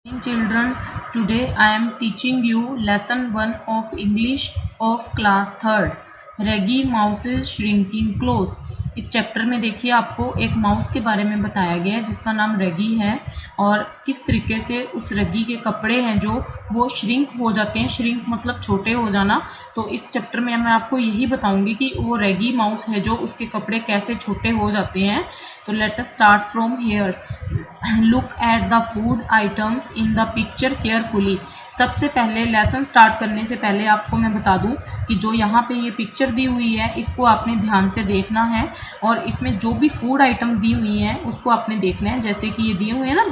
Children, today I am teaching you lesson 1 of English of class 3rd. Reggie Mouse's Shrinking Clothes. इस chapter में देखिए आपको एक mouse के बारे में बताया गया है जिसका नाम रेगी है और किस तरीके से उस रेगी के कपड़े हैं जो वो श्रिंक हो जाते हैं। श्रिंक मतलब छोटे हो जाना। तो इस चैप्टर में मैं आपको यही बताऊंगी कि वो रेगी माउस है जो उसके कपड़े कैसे छोटे हो जाते हैं। तो let us start from here. Look at the food items in the picture carefully. सबसे पहले लेसन स्टार्ट करने से पहले आपको मैं बता दूं कि जो यहाँ पे ये पिक्चर दी हुई है इसको आपने ध्यान से देखना है और इसमें जो भी फूड आइटम दी हुई हैं उसको आपने देखना है। जैसे कि ये दिए हुए हैं ना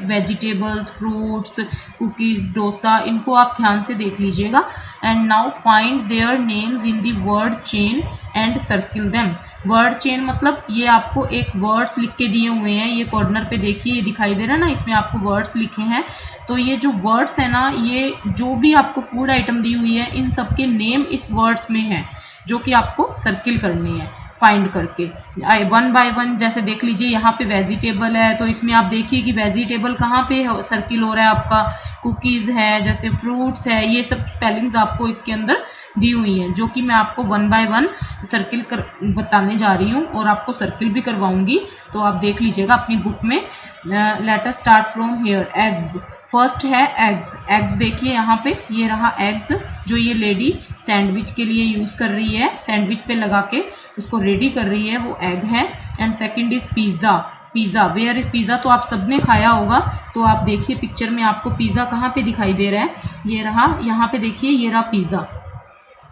वेजिटेबल्स, फ्रूट्स, कुकीज़, डोसा, इनको आप ध्यान से देख लीजिएगा। And now find their names in the word chain and circle them. Word chain मतलब ये आपको एक वर्ड्स लिख के दिए हुए हैं। ये कॉर्नर पे देखिए ये दिखाई दे रहा है ना, इसमें आपको वर्ड्स लिखे हैं। तो ये जो वर्ड्स है ना, ये जो भी आपको फूड आइटम दी हुई है इन सब के नेम इस वर्ड्स में है जो कि आपको सर्किल करनी है फाइंड करके वन बाय वन। जैसे देख लीजिए यहाँ पे वेजिटेबल है तो इसमें आप देखिए कि वेजिटेबल कहाँ पे सर्किल हो रहा है आपका। कुकीज़ है, जैसे फ्रूट्स है, ये सब स्पेलिंग्स आपको इसके अंदर दी हुई हैं जो कि मैं आपको वन बाय वन सर्किल कर बताने जा रही हूँ और आपको सर्किल भी करवाऊँगी। तो आप देख लीजिएगा अपनी बुक में। Let us start from here. Eggs. First है एग्स। एग्स देखिए यहाँ पे ये रहा एग्स जो ये लेडी सैंडविच के लिए यूज़ कर रही है, सैंडविच पे लगा के उसको रेडी कर रही है, वो एग है। And second is pizza. Pizza, where is pizza, तो आप सबने खाया होगा। तो आप देखिए पिक्चर में आपको पिज़्ज़ा कहाँ पे दिखाई दे रहा है, ये रहा यहाँ पे देखिए, ये रहा pizza.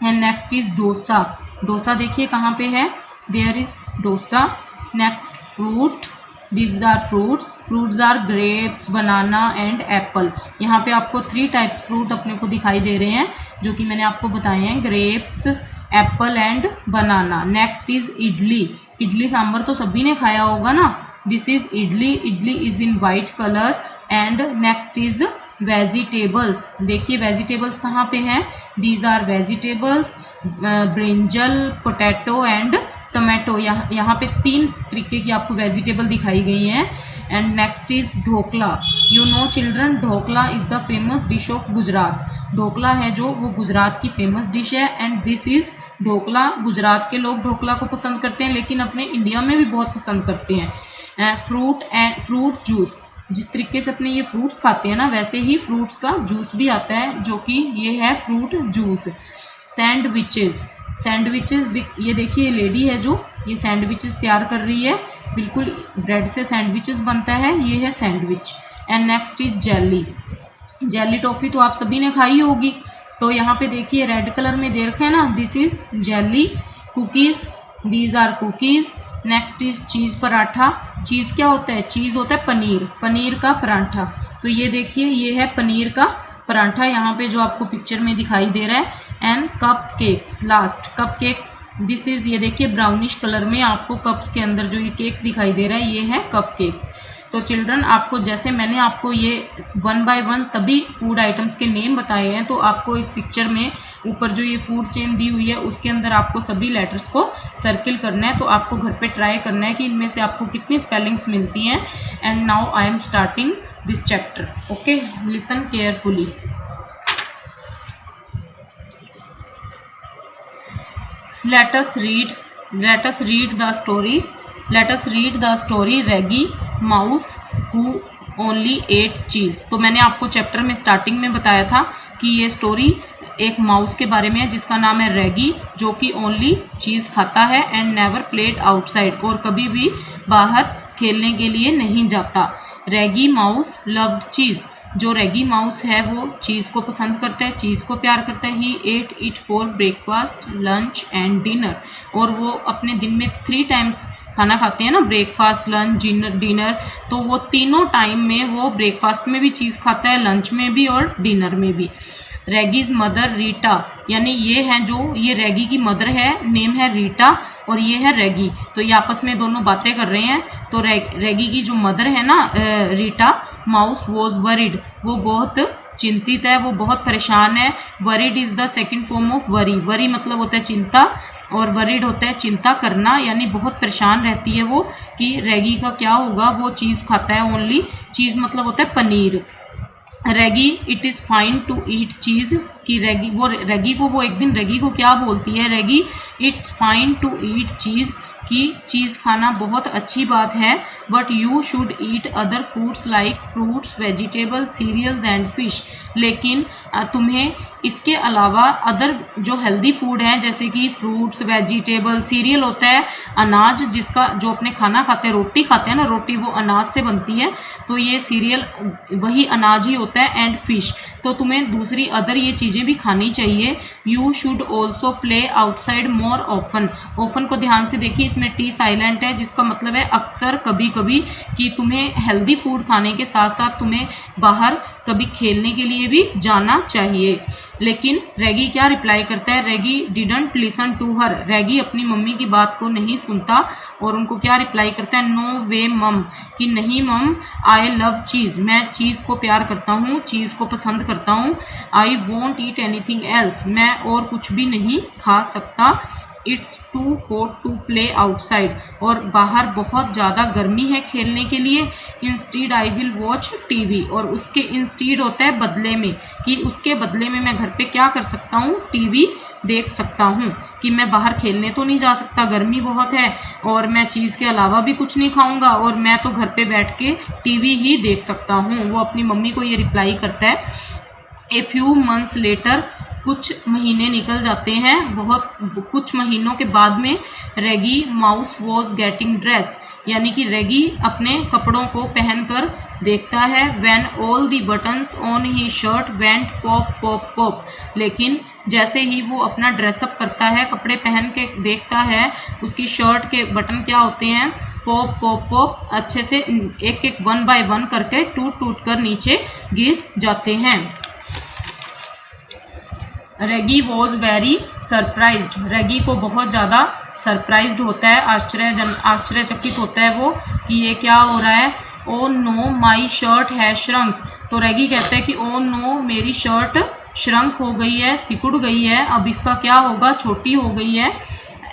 And next is dosa. Dosa देखिए कहाँ पे है, there is dosa. Next fruit, this are fruits. Fruits are grapes, banana and apple. यहाँ पे आपको 3 टाइप्स फ्रूट अपने को दिखाई दे रहे हैं जो कि मैंने आपको बताए हैं, grapes, apple and banana. Next is idli. Idli sambar तो सभी ने खाया होगा ना, this is idli. Idli is in white colour. And next is vegetables. देखिए वेजिटेबल्स कहाँ पे हैं, these are vegetables, brinjal, potato and tomato. यहाँ पे 3 तरीके की आपको वेजिटेबल दिखाई गई हैं। And next is dhokla. You know children, dhokla is the famous dish of Gujarat. Dhokla है जो वो गुजरात की फेमस डिश है। And this is dhokla. Gujarat के लोग ढोकला को पसंद करते हैं लेकिन अपने इंडिया में भी बहुत पसंद करते हैं। Fruit and fruit juice. जिस तरीके से अपने ये फ्रूट्स खाते हैं ना वैसे ही फ्रूट्स का जूस भी आता है जो कि ये है फ्रूट जूस। सैंडविचेस। सैंडविचेस, ये देखिए लेडी है जो ये सैंडविचेस तैयार कर रही है, बिल्कुल ब्रेड से सैंडविचेस बनता है, ये है sandwich. And next is jelly. Jelly toffee तो आप सभी ने खाई होगी। तो यहाँ पे देखिए रेड कलर में दे रखा है ना, this is jelly. Cookies, these are cookies. Next is cheese paratha. Cheese क्या होता है, चीज़ होता है पनीर, पनीर का पराठा। तो ये देखिए ये है पनीर का पराठा यहाँ पे जो आपको पिक्चर में दिखाई दे रहा है। And cup cakes, last cup cakes. This is, ये देखिए ब्राउनिश कलर में आपको कप्स के अंदर जो ये केक दिखाई दे रहा है ये है कप केक्स। तो चिल्ड्रन आपको जैसे मैंने आपको ये वन बाय वन सभी फूड आइटम्स के नेम बताए हैं तो आपको इस पिक्चर में ऊपर जो ये फूड चेन दी हुई है उसके अंदर आपको सभी लेटर्स को सर्किल करना है। तो आपको घर पे ट्राई करना है कि इनमें से आपको कितनी स्पेलिंग्स मिलती हैं। And now I am starting this chapter. Okay, listen carefully. Let us read the story. Let us read the story Reggie Mouse who only ate cheese. तो मैंने आपको चैप्टर में स्टार्टिंग में बताया था कि ये स्टोरी एक माउस के बारे में है जिसका नाम है रेगी जो कि ओनली चीज़ खाता है एंड नेवर प्लेड आउटसाइड, और कभी भी बाहर खेलने के लिए नहीं जाता। रेगी माउस लव्ड चीज़। जो रेगी माउस है वो चीज़ को पसंद करता है, चीज़ को प्यार करता है। He ate it for breakfast, lunch and dinner. और वो अपने दिन में 3 टाइम्स खाना खाते हैं ना, ब्रेकफास्ट, लंच, डिनर। तो वो तीनों टाइम में वो ब्रेकफास्ट में भी चीज़ खाता है, लंच में भी और डिनर में भी। रेगीज मदर रीटा, यानी ये हैं जो ये रेगी की मदर है, नेम है रीटा और ये है रेगी। तो ये आपस में दोनों बातें कर रहे हैं। तो रेगी की जो मदर है ना रीटा, माउस वॉज वरीड, वो बहुत चिंतित है, वो बहुत परेशान है। Worried is the second form of worry. Worry मतलब होता है चिंता और वरीड होता है चिंता करना, यानी बहुत परेशान रहती है वो कि रेगी का क्या होगा। वो चीज़ खाता है ओनली, चीज़ मतलब होता है paneer. Reggie it is fine to eat cheese, कि रेगी को वो एक दिन रेगी को क्या बोलती है, रेगी it's fine to eat cheese, कि चीज़ खाना बहुत अच्छी बात है, but you should eat other foods like fruits, vegetable, cereals and fish. लेकिन तुम्हें इसके अलावा अदर जो हेल्दी फूड हैं जैसे कि फ्रूट्स, वेजिटेबल, सीरियल होता है अनाज, जिसका जो अपने खाना खाते हैं, रोटी खाते हैं ना, रोटी वो अनाज से बनती है, तो ये सीरियल वही अनाज ही होता है, एंड फिश। तो तुम्हें दूसरी अदर ये चीज़ें भी खानी चाहिए। You should also play outside more often. Often को ध्यान से देखिए, इसमें टी साइलेंट है, जिसका मतलब है अक्सर, कभी कभी, कि तुम्हें हेल्दी फूड खाने के साथ साथ तुम्हें बाहर कभी खेलने के लिए भी जाना चाहिए। लेकिन रेगी क्या रिप्लाई करता है, रेगी डिडंट लिसन टू हर। रेगी अपनी मम्मी की बात को नहीं सुनता और उनको क्या रिप्लाई करता है, नो वे मम, कि नहीं मम, आई लव चीज़, मैं चीज़ को प्यार करता हूँ, चीज़ को पसंद करता हूँ। I want eat anything else, मैं और कुछ भी नहीं खा सकता। It's too hot to play outside, और बाहर बहुत ज़्यादा गर्मी है खेलने के लिए। Instead I will watch TV, और उसके इंस्टीड होता है बदले में, कि उसके बदले में मैं घर पे क्या कर सकता हूँ, टीवी देख सकता हूँ, कि मैं बाहर खेलने तो नहीं जा सकता, गर्मी बहुत है, और मैं चीज़ के अलावा भी कुछ नहीं खाऊंगा, और मैं तो घर पे बैठ के टीवी ही देख सकता हूँ। वो अपनी मम्मी को ये रिप्लाई करता है। ए फ्यू मंथ्स लेटर, कुछ महीने निकल जाते हैं, बहुत कुछ महीनों के बाद में रेगी माउस वॉज गेटिंग ड्रेस, यानी कि रेगी अपने कपड़ों को पहनकर देखता है। When all the buttons on he shirt went pop pop pop, लेकिन जैसे ही वो अपना ड्रेसअप करता है, कपड़े पहन के देखता है, उसकी शर्ट के बटन क्या होते हैं, पॉप पॉप पॉप, अच्छे से एक एक 1 बाय 1 करके टूट टूट कर नीचे गिर जाते हैं। रेगी वॉज वेरी सरप्राइज्ड, रेगी को बहुत ज़्यादा सरप्राइज्ड होता है, आश्चर्यचकित होता है वो, कि ये क्या हो रहा है। ओ नो माई शर्ट है श्रंक, तो रेगी कहते हैं कि ओ नो, मेरी शर्ट श्रंक हो गई है, सिकुड़ गई है, अब इसका क्या होगा, छोटी हो गई है।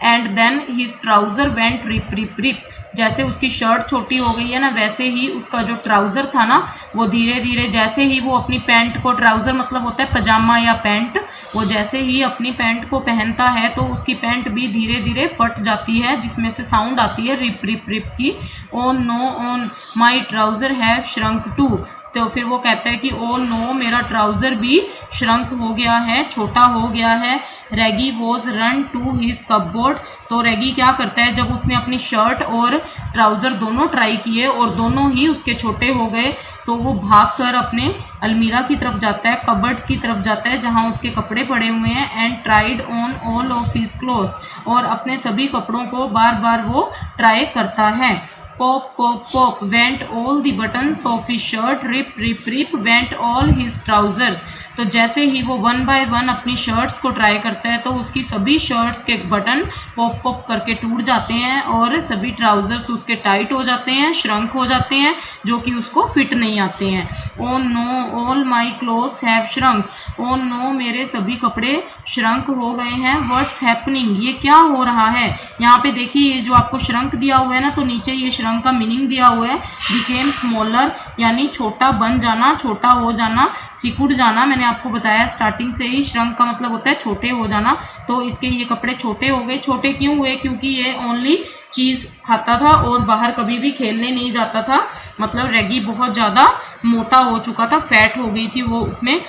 And then his trouser went rip rib rip, जैसे उसकी शर्ट छोटी हो गई है ना, वैसे ही उसका जो ट्राउज़र था ना, वो धीरे धीरे, जैसे ही वो अपनी पैंट को, ट्राउज़र मतलब होता है पजामा या पैंट, वो जैसे ही अपनी पैंट को पहनता है तो उसकी पैंट भी धीरे धीरे फट जाती है, जिसमें से साउंड आती है रिप रिप रिप की। Oh no, on my trouser have shrunk too, तो फिर वो कहता है कि ओ नो, मेरा ट्राउज़र भी श्रंक हो गया है, छोटा हो गया है। Reggie was run to his cupboard, तो रेगी क्या करता है, जब उसने अपनी शर्ट और ट्राउज़र दोनों ट्राई किए और दोनों ही उसके छोटे हो गए, तो वो भागकर अपने अलमीरा की तरफ जाता है, कबर्ड की तरफ जाता है जहाँ उसके कपड़े पड़े हुए हैं। And tried on all of his clothes, और अपने सभी कपड़ों को बार बार वो ट्राई करता है। Pop pop pop went all the buttons off his shirt, rip rib rip went all his trousers, तो जैसे ही वो 1 बाय 1 अपनी शर्ट्स को ट्राई करता है तो उसकी सभी शर्ट्स के बटन पॉप पॉप करके टूट जाते हैं और सभी ट्राउजर्स उसके टाइट हो जाते हैं, श्रंक हो जाते हैं, जो कि उसको फिट नहीं आते हैं। Oh no, all my clothes have shrunk, oh no, मेरे सभी कपड़े श्रंक हो गए हैं। व्हाट्स हैपनिंग, ये क्या हो रहा है। यहाँ पे देखिए ये जो आपको श्रंक दिया हुआ है ना, तो नीचे ये श्रंक का मीनिंग दिया हुआ है, बिकेम स्मॉलर, यानी छोटा बन जाना, छोटा हो जाना, सिकुड़ जाना। मैंने आपको बताया स्टार्टिंग से ही श्रंक का मतलब होता है छोटे हो जाना, तो इसके ये कपड़े छोटे हो गए। छोटे क्यों हुए? क्योंकि ये ओनली चीज़ खाता था और बाहर कभी भी खेलने नहीं जाता था, मतलब रेगी बहुत ज़्यादा मोटा हो चुका था, फैट हो गई थी वो उसमें।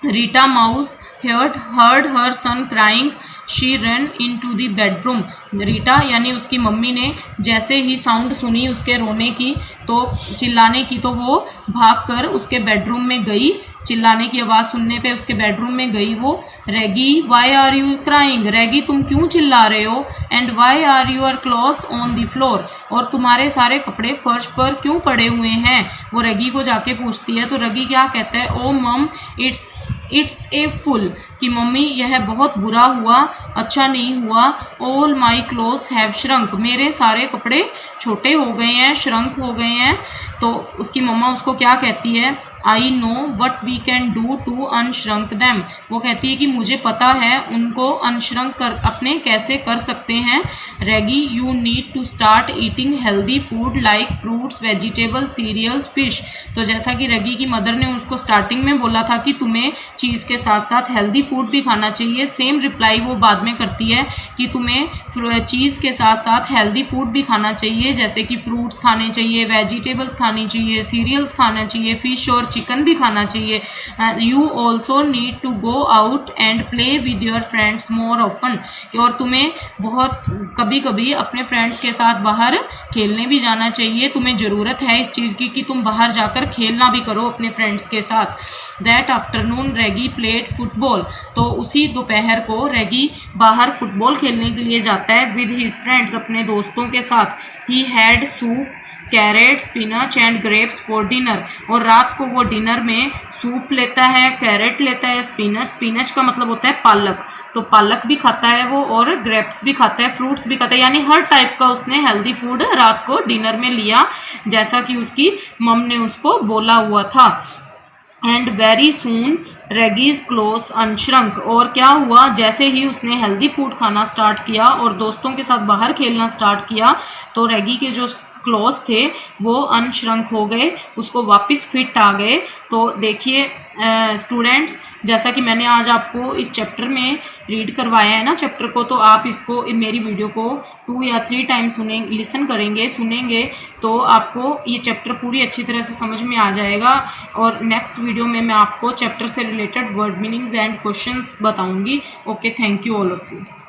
Rita mouse heard her son crying, she ran into the bedroom। Rita यानी उसकी मम्मी ने जैसे ही साउंड सुनी उसके रोने की, तो चिल्लाने की, तो वो भागकर उसके बेडरूम में गई। चिल्लाने की आवाज़ सुनने पे उसके बेडरूम में गई वो। Reggie why are you crying, Reggie तुम क्यों चिल्ला रहे हो। And why are your clothes on the floor, और तुम्हारे सारे कपड़े फर्श पर क्यों पड़े हुए हैं। वो रेगी को जाके पूछती है, तो रेगी क्या कहता है, ओ मम इट्स ए फुल, कि मम्मी यह बहुत बुरा हुआ, अच्छा नहीं हुआ। All my clothes have shrunk, मेरे सारे कपड़े छोटे हो गए हैं, श्रंक हो गए हैं। तो उसकी मम्मा उसको क्या कहती है, I know what we can do to unshrink them. वो कहती है कि मुझे पता है उनको अनश्रंक कर अपने कैसे कर सकते हैं। Reggie you need to start eating healthy food like fruits vegetable cereals fish. तो जैसा कि रेगी की मदर ने उसको स्टार्टिंग में बोला था कि तुम्हें चीज़ के साथ साथ हेल्दी फूड भी खाना चाहिए, सेम रिप्लाई वो बाद में करती है कि तुम्हें चीज़ के साथ साथ हेल्दी फूड भी खाना चाहिए, जैसे कि फ्रूट्स खाने चाहिए, वेजिटेबल्स खानी चाहिए, सीरियल्स खाना चाहिए, फिश और चिकन भी खाना चाहिए। You also need to go out and play with your friends more often. और तुम्हें बहुत कभी कभी अपने फ्रेंड्स के साथ बाहर खेलने भी जाना चाहिए, तुम्हें ज़रूरत है इस चीज़ की कि तुम बाहर जाकर खेलना भी करो अपने फ्रेंड्स के साथ। That afternoon Reggie played football. तो उसी दोपहर को रेगी बाहर फुटबॉल खेलने के लिए जाता है विद हिज फ्रेंड्स, अपने दोस्तों के साथ। He had soup carrot spinach and grapes for dinner. और रात को वो डिनर में सूप लेता है, कैरेट लेता है, स्पिनच का मतलब होता है पालक, तो पालक भी खाता है वो, और ग्रेप्स भी खाता है, फ्रूट्स भी खाता है, यानी हर टाइप का उसने हेल्दी फूड रात को डिनर में लिया जैसा कि उसकी मम ने उसको बोला हुआ था। And very soon Reggie's clothes unshrunk. और क्या हुआ, जैसे ही उसने हेल्दी फूड खाना स्टार्ट किया और दोस्तों के साथ बाहर खेलना स्टार्ट किया तो रेगी के जो क्लोज थे वो अनश्रंक हो गए, उसको वापस फिट आ गए। तो देखिए स्टूडेंट्स, जैसा कि मैंने आज आपको इस चैप्टर में रीड करवाया है ना चैप्टर को, तो आप इसको मेरी वीडियो को 2 या 3 टाइम लिसन सुनेंगे तो आपको ये चैप्टर पूरी अच्छी तरह से समझ में आ जाएगा। और नेक्स्ट वीडियो में मैं आपको चैप्टर से related word meanings and questions बताऊंगी। Okay, thank you all of you.